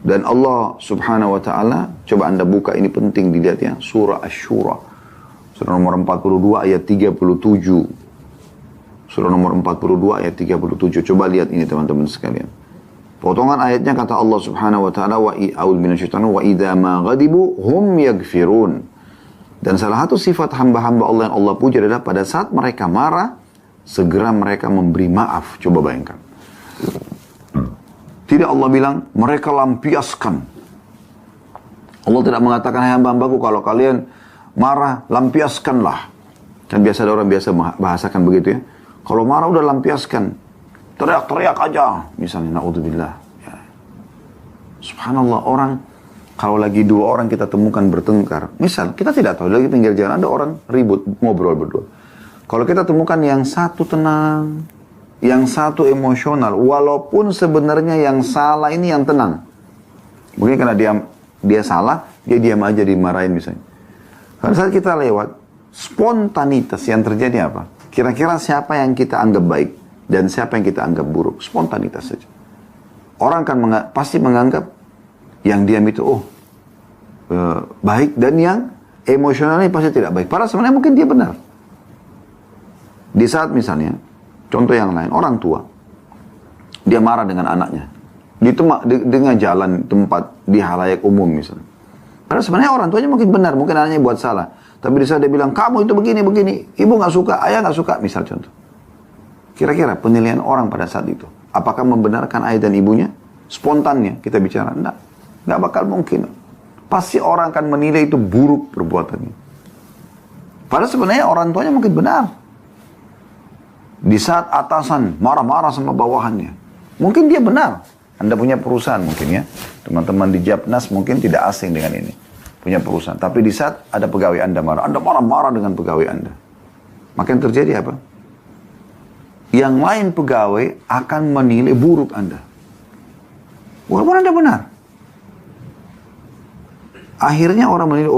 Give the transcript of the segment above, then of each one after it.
Dan Allah subhanahu wa ta'ala, coba anda buka, ini penting dilihat ya, surah Asy-Syura. Surah nomor 42 ayat 37. Surah nomor 42 ayat 37. Coba lihat ini teman-teman sekalian. Potongan ayatnya kata Allah subhanahu wa ta'ala, wa idha ma ghadibu hum yaghfirun. Dan salah satu sifat hamba-hamba Allah yang Allah puji adalah pada saat mereka marah, segera mereka memberi maaf. Coba bayangkan. Tidak Allah bilang, mereka lampiaskan. Allah tidak mengatakan, hai hamba-hambaku, kalau kalian marah, lampiaskanlah. Kan biasa ada orang biasa bahasakan begitu ya. Kalau marah udah lampiaskan. Teriak-teriak aja. Misalnya, na'udzubillah. Ya. Subhanallah, orang, kalau lagi dua orang kita temukan bertengkar. Misal, kita tidak tahu, lagi pinggir jalan, ada orang ribut, ngobrol berdua. Kalau kita temukan yang satu tenang, yang satu emosional, walaupun sebenarnya yang salah ini yang tenang. Mungkin karena dia salah, dia diam aja dimarahin misalnya. Pada saat kita lewat, spontanitas yang terjadi apa? Kira-kira siapa yang kita anggap baik dan siapa yang kita anggap buruk? Spontanitas saja. Orang kan pasti menganggap yang diam itu, baik, dan yang emosionalnya pasti tidak baik. Padahal sebenarnya mungkin dia benar. Di saat misalnya, contoh yang lain, orang tua, dia marah dengan anaknya. Dengan jalan tempat di halayak umum misalnya. Padahal sebenarnya orang tuanya mungkin benar, mungkin anaknya buat salah. Tapi di saat dia bilang, kamu itu begini, ibu gak suka, ayah gak suka, misal contoh. Kira-kira penilaian orang pada saat itu, apakah membenarkan ayah dan ibunya? Spontannya kita bicara, enggak. Gak bakal mungkin. Pasti orang akan menilai itu buruk perbuatannya. Padahal sebenarnya orang tuanya mungkin benar. Di saat atasan marah-marah sama bawahannya, mungkin dia benar. Anda punya perusahaan mungkin ya. Teman-teman di Japnas mungkin tidak asing dengan ini. Punya perusahaan. Tapi di saat ada pegawai Anda marah-marah dengan pegawai Anda. Maka yang terjadi apa? Yang lain pegawai akan menilai buruk Anda. Walaupun Anda benar. Akhirnya orang menilai,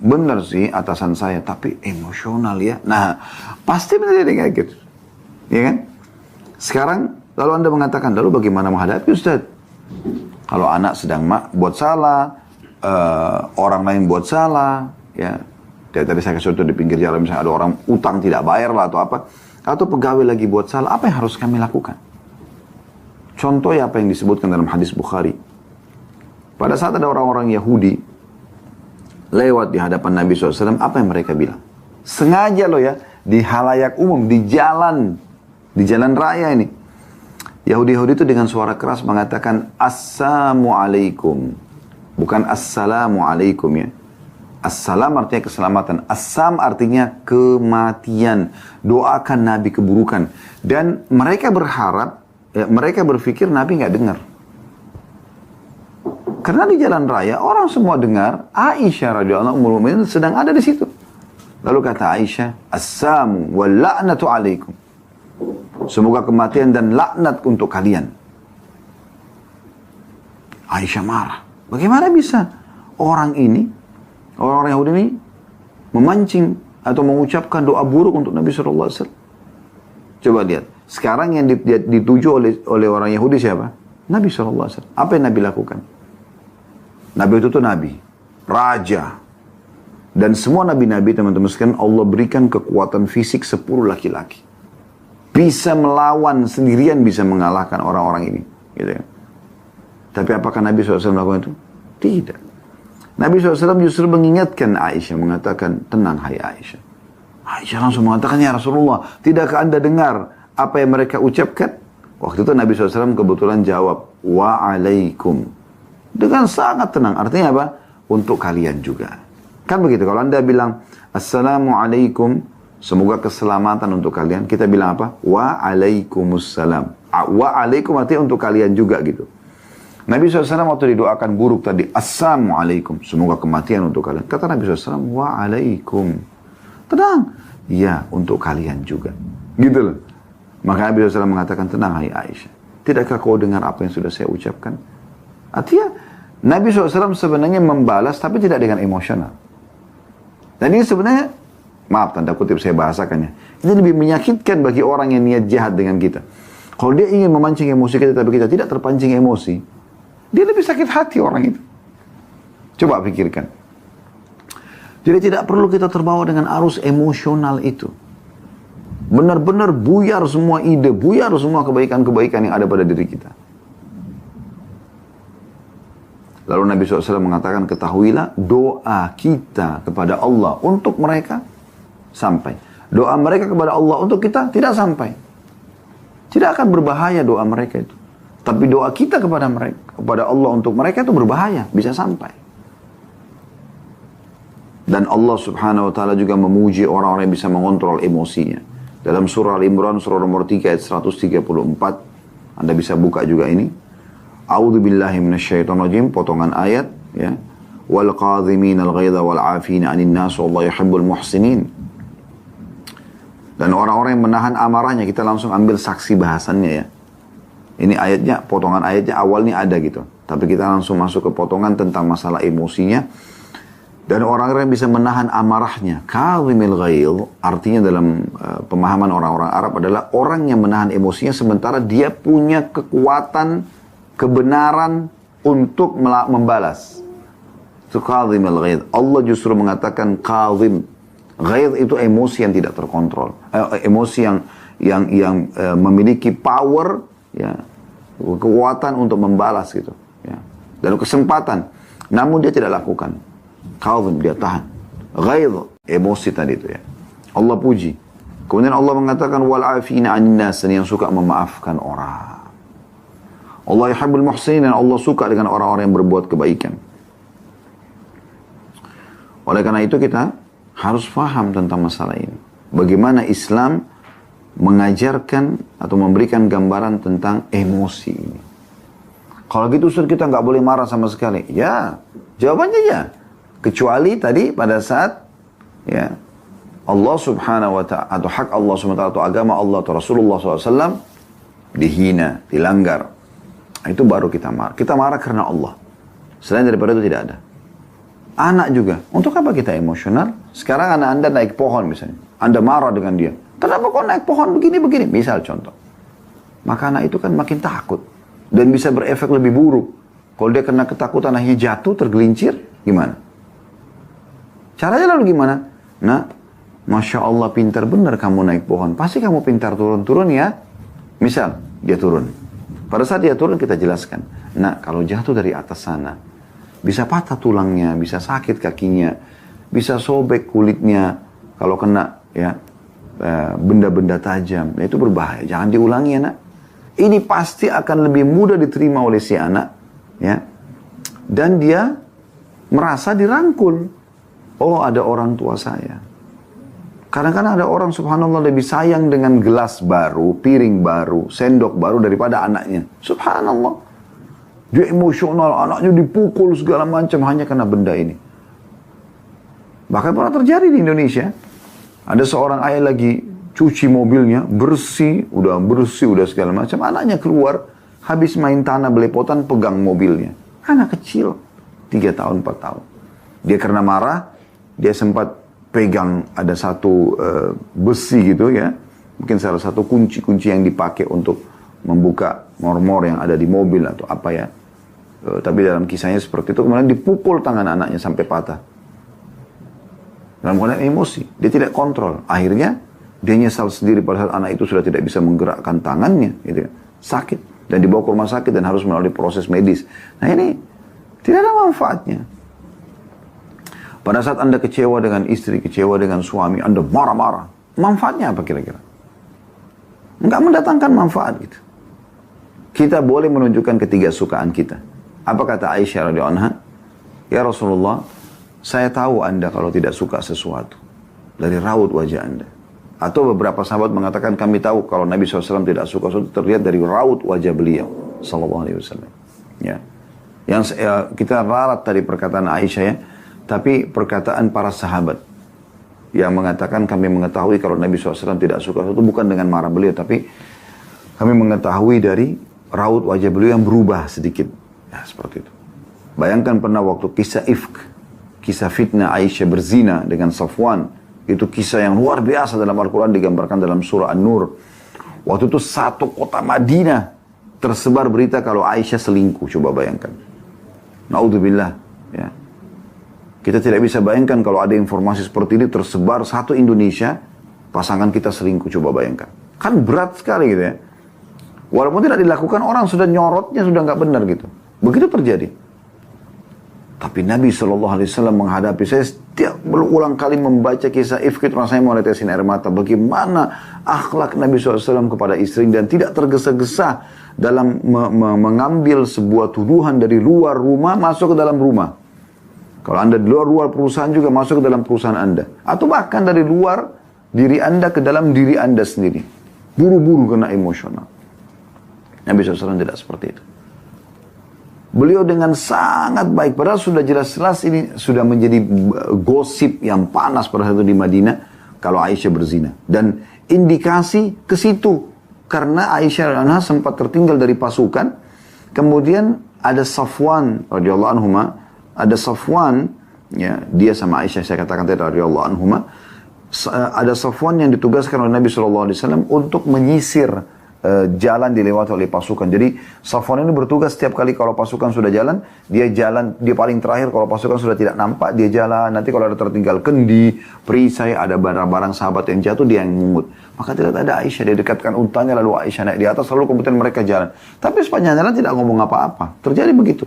benar sih atasan saya, tapi emosional ya. Nah, pasti menjadi kayak gitu. Ya kan? Sekarang, lalu Anda mengatakan, lalu bagaimana menghadapi Ustaz? Kalau anak sedang buat salah, orang lain buat salah, ya. Tadi saya kasih contoh di pinggir jalan, misalnya ada orang utang tidak bayar lah atau apa. Atau pegawai lagi buat salah, apa yang harus kami lakukan? Contoh ya apa yang disebutkan dalam hadis Bukhari. Pada saat ada orang-orang Yahudi lewat di hadapan Nabi SAW, apa yang mereka bilang? Sengaja loh ya, di halayak umum, di jalan raya ini. Yahudi-Yahudi itu dengan suara keras mengatakan, Assalamualaikum. Bukan Assalamualaikum ya. Assalam artinya keselamatan. Assam artinya kematian. Doakan Nabi keburukan. Dan mereka berharap, mereka berpikir Nabi nggak dengar. Karena di jalan raya orang semua dengar Aisyah radhiyallahu anha sedang ada di situ. Lalu kata Aisyah, Assamu wal la'natu alaikum. Semoga kematian dan laknat untuk kalian. Aisyah marah. Bagaimana bisa orang orang Yahudi ini memancing atau mengucapkan doa buruk untuk Nabi SAW? Coba lihat. Sekarang yang dituju oleh orang Yahudi siapa? Nabi SAW. Apa yang Nabi lakukan? Nabi itu tuh Nabi. Raja. Dan semua Nabi-Nabi teman-teman sekalian Allah berikan kekuatan fisik 10 laki-laki. Bisa melawan sendirian, bisa mengalahkan orang-orang ini. Gitu ya. Tapi apakah Nabi SAW melakukan itu? Tidak. Nabi SAW justru mengingatkan Aisyah, mengatakan, tenang hai Aisyah. Aisyah langsung mengatakan, ya Rasulullah, tidakkah Anda dengar apa yang mereka ucapkan? Waktu itu Nabi SAW kebetulan jawab, wa'alaikum. Dengan sangat tenang. Artinya apa? Untuk kalian juga. Kan begitu. Kalau Anda bilang, Assalamualaikum, semoga keselamatan untuk kalian. Kita bilang apa? Wa'alaikumussalam. Wa'alaikum artinya untuk kalian juga gitu. Nabi SAW waktu didoakan buruk tadi, Assalamualaikum, semoga kematian untuk kalian. Kata Nabi SAW, Wa'alaikum. Tenang. Ya, untuk kalian juga. Gitu loh. Maka Nabi SAW mengatakan, tenang hai Aisyah. Tidakkah kau dengar apa yang sudah saya ucapkan? Artinya, Nabi SAW sebenarnya membalas, tapi tidak dengan emosional. Dan ini sebenarnya, maaf tanda kutip saya bahasakannya, ini lebih menyakitkan bagi orang yang niat jahat dengan kita. Kalau dia ingin memancing emosi kita, tapi kita tidak terpancing emosi, dia lebih sakit hati orang itu. Coba pikirkan. Jadi tidak perlu kita terbawa dengan arus emosional itu. Benar-benar buyar semua ide, buyar semua kebaikan-kebaikan yang ada pada diri kita. Lalu Nabi SAW mengatakan, ketahuilah doa kita kepada Allah untuk mereka sampai. Doa mereka kepada Allah untuk kita tidak sampai. Tidak akan berbahaya doa mereka itu. Tapi doa kita kepada mereka, kepada Allah untuk mereka itu berbahaya, bisa sampai. Dan Allah Subhanahu wa taala juga memuji orang-orang yang bisa mengontrol emosinya. Dalam surah Al-Imran surah nomor 3 ayat 134, Anda bisa buka juga ini. A'udzu billahi minasyaitonir rajim, potongan ayat ya. Wal qadhiminal ghaidha wal 'afina 'anil nas wallahu yuhibbul muhsinin. Dan orang-orang yang menahan amarahnya, kita langsung ambil saksi bahasannya ya. Ini ayatnya, potongan ayatnya awalnya ada gitu. Tapi kita langsung masuk ke potongan tentang masalah emosinya. Dan orang-orang yang bisa menahan amarahnya. Kadhimil ghaidh, artinya dalam pemahaman orang-orang Arab adalah orang yang menahan emosinya sementara dia punya kekuatan, kebenaran untuk membalas. Itu kadhimil ghaidh. Allah justru mengatakan kadhim. Ghaidh itu emosi yang tidak terkontrol. Emosi yang memiliki power, ya, kekuatan untuk membalas gitu. Ya. Dan kesempatan. Namun dia tidak lakukan. Kadhim, dia tahan. Ghaidh, emosi tadi itu ya. Allah puji. Kemudian Allah mengatakan wal 'afina 'anil nas, yang suka memaafkan orang. Allah yuhibbul muhsinin, dan Allah suka dengan orang-orang yang berbuat kebaikan. Oleh karena itu kita harus paham tentang masalah ini. Bagaimana Islam mengajarkan atau memberikan gambaran tentang emosi ini. Kalau gitu Ustaz, kita nggak boleh marah sama sekali. Ya, jawabannya ya. Kecuali tadi pada saat ya Allah Subhanahu wa ta'ala atau hak Allah Subhanahu wa ta'ala atau agama Allah atau Rasulullah SAW dihina, dilanggar. Itu baru kita marah. Kita marah karena Allah. Selain daripada itu tidak ada. Anak juga. Untuk apa kita emosional? Sekarang anak Anda naik pohon misalnya. Anda marah dengan dia. Kenapa kok naik pohon begini-begini? Misal contoh. Maka anak itu kan makin takut. Dan bisa berefek lebih buruk. Kalau dia kena ketakutan akhirnya jatuh, tergelincir, gimana? Caranya lalu gimana? Nah, Masya Allah pintar benar kamu naik pohon. Pasti kamu pintar turun-turun ya. Misal, dia turun. Pada saat dia turun kita jelaskan. Nah, kalau jatuh dari atas sana, bisa patah tulangnya, bisa sakit kakinya, bisa sobek kulitnya. Kalau kena ya benda-benda tajam, itu berbahaya. Jangan diulangi ya nak. Ini pasti akan lebih mudah diterima oleh si anak. Ya. Dan dia merasa dirangkul. Oh, ada orang tua saya. Kadang-kadang ada orang subhanallah lebih sayang dengan gelas baru, piring baru, sendok baru daripada anaknya. Subhanallah. Dia emosional, anaknya dipukul segala macam hanya karena benda ini. Bahkan pernah terjadi di Indonesia. Ada seorang ayah lagi cuci mobilnya, bersih, udah segala macam. Anaknya keluar, habis main tanah belepotan, pegang mobilnya. Anak kecil, 3 tahun, 4 tahun. Dia karena marah, dia sempat pegang ada satu besi gitu ya. Mungkin salah satu kunci-kunci yang dipakai untuk membuka mor-mor yang ada di mobil atau apa ya. Tapi dalam kisahnya seperti itu, kemudian dipukul tangan anaknya sampai patah. Dalam keadaan emosi, dia tidak kontrol. Akhirnya, dia nyesal sendiri pada saat anak itu sudah tidak bisa menggerakkan tangannya. Gitu ya. Sakit. Dan dibawa ke rumah sakit dan harus melalui proses medis. Nah ini, tidak ada manfaatnya. Pada saat Anda kecewa dengan istri, kecewa dengan suami, Anda marah-marah. Manfaatnya apa kira-kira? Enggak mendatangkan manfaat gitu. Kita boleh menunjukkan ketiga sukaan kita. Apa kata Aisyah radhiyallahu anha? Ya Rasulullah, saya tahu Anda kalau tidak suka sesuatu. Dari raut wajah Anda. Atau beberapa sahabat mengatakan kami tahu kalau Nabi SAW tidak suka sesuatu terlihat dari raut wajah beliau. Sallallahu alaihi wasallam. Ya. Yang kita ralat dari perkataan Aisyah ya. Tapi perkataan para sahabat yang mengatakan kami mengetahui kalau Nabi SAW tidak suka sesuatu bukan dengan marah beliau, tapi kami mengetahui dari raut wajah beliau yang berubah sedikit. Ya, seperti itu. Bayangkan pernah waktu kisah ifk, kisah fitnah Aisyah berzina dengan Safwan, itu kisah yang luar biasa dalam Al-Quran digambarkan dalam surah An-Nur. Waktu itu satu kota Madinah tersebar berita kalau Aisyah selingkuh, coba bayangkan. Naudzubillah, ya. Kita tidak bisa bayangkan kalau ada informasi seperti ini tersebar satu Indonesia, pasangan kita selingkuh, coba bayangkan. Kan berat sekali gitu ya. Walaupun tidak dilakukan, orang sudah nyorotnya, sudah nggak benar gitu. Begitu terjadi. Tapi Nabi SAW menghadapi, saya setiap berulang kali membaca kisah ifk, rasanya mau netesin air mata. Bagaimana akhlak Nabi SAW kepada istri dan tidak tergesa-gesa dalam mengambil sebuah tuduhan dari luar rumah masuk ke dalam rumah. Kalau Anda di luar perusahaan juga masuk ke dalam perusahaan Anda. Atau bahkan dari luar diri Anda ke dalam diri Anda sendiri. Buru-buru kena emosional. Nabi SAW tidak seperti itu. Beliau dengan sangat baik, padahal sudah jelas-jelas ini sudah menjadi gosip yang panas pada saat itu di Madinah kalau Aisyah berzina. Dan indikasi ke situ karena Aisyah anha sempat tertinggal dari pasukan. Kemudian ada Safwan radhiyallahu anhuma, ada Safwan, ya, dia sama Aisyah saya katakan tadi radhiyallahu anhuma, ada Safwan yang ditugaskan oleh Nabi SAW untuk menyisir jalan dilewati oleh pasukan. Jadi Safwan ini bertugas setiap kali kalau pasukan sudah jalan, dia paling terakhir. Kalau pasukan sudah tidak nampak, dia jalan. Nanti kalau ada tertinggal kendi, perisai, ada barang-barang sahabat yang jatuh, dia yang mungut. Maka tidak ada Aisyah, dia dekatkan untanya, lalu Aisyah naik di atas, lalu kemudian mereka jalan. Tapi sepanjang jalan tidak ngomong apa-apa. Terjadi begitu.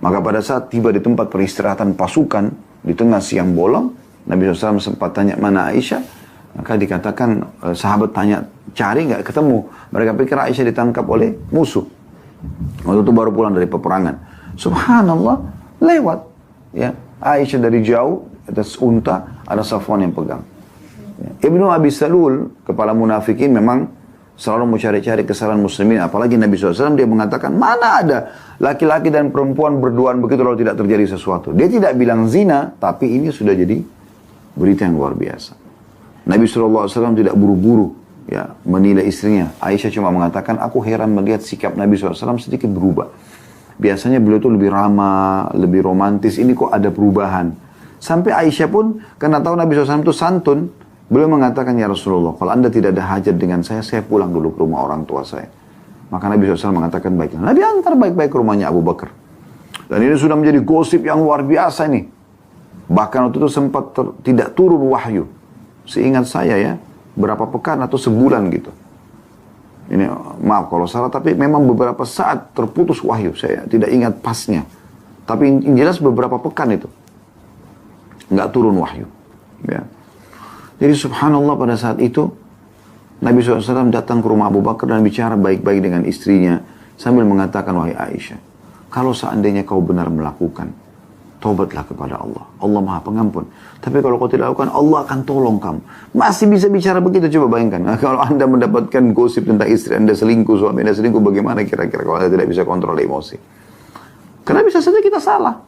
Maka pada saat tiba di tempat peristirahatan pasukan, di tengah siang bolong, Nabi SAW sempat tanya, mana Aisyah? Maka dikatakan, sahabat tanya, cari nggak ketemu. Mereka pikir Aisyah ditangkap oleh musuh. Waktu itu baru pulang dari peperangan. Subhanallah, lewat. Ya, Aisyah dari jauh, atas unta, ada Safwan yang pegang. Ya. Ibnu Abi Salul, kepala munafikin, memang selalu mencari-cari kesalahan muslimin. Apalagi Nabi SAW, dia mengatakan, mana ada laki-laki dan perempuan berduaan begitu lalu tidak terjadi sesuatu. Dia tidak bilang zina, tapi ini sudah jadi berita yang luar biasa. Nabi SAW tidak buru-buru ya menilai istrinya. Aisyah cuma mengatakan, aku heran melihat sikap Nabi SAW sedikit berubah. Biasanya beliau itu lebih ramah, lebih romantis. Ini kok ada perubahan. Sampai Aisyah pun, karena tahu Nabi SAW itu santun, beliau mengatakan, ya Rasulullah, kalau anda tidak ada hajat dengan saya pulang dulu ke rumah orang tua saya. Maka Nabi SAW mengatakan, baiklah. Nabi antar baik-baik ke rumahnya Abu Bakar. Dan ini sudah menjadi gosip yang luar biasa nih. Bahkan waktu itu sempat tidak turun wahyu. Seingat saya ya, berapa pekan atau sebulan gitu. Ini maaf kalau salah, tapi memang beberapa saat terputus wahyu. Saya tidak ingat pasnya. Tapi yang jelas beberapa pekan itu. Nggak turun wahyu. Ya. Jadi subhanallah pada saat itu, Nabi SAW datang ke rumah Abu Bakar dan bicara baik-baik dengan istrinya. Sambil mengatakan, wahai Aisyah, kalau seandainya kau benar melakukan, taubatlah kepada Allah. Allah Maha Pengampun. Tapi kalau kau tidak lakukan, Allah akan tolong kamu. Masih bisa bicara begitu, coba bayangkan. Nah, kalau anda mendapatkan gosip tentang istri anda selingkuh, suami anda selingkuh, bagaimana kira-kira kalau anda tidak bisa kontrol emosi? Karena bisa saja kita salah.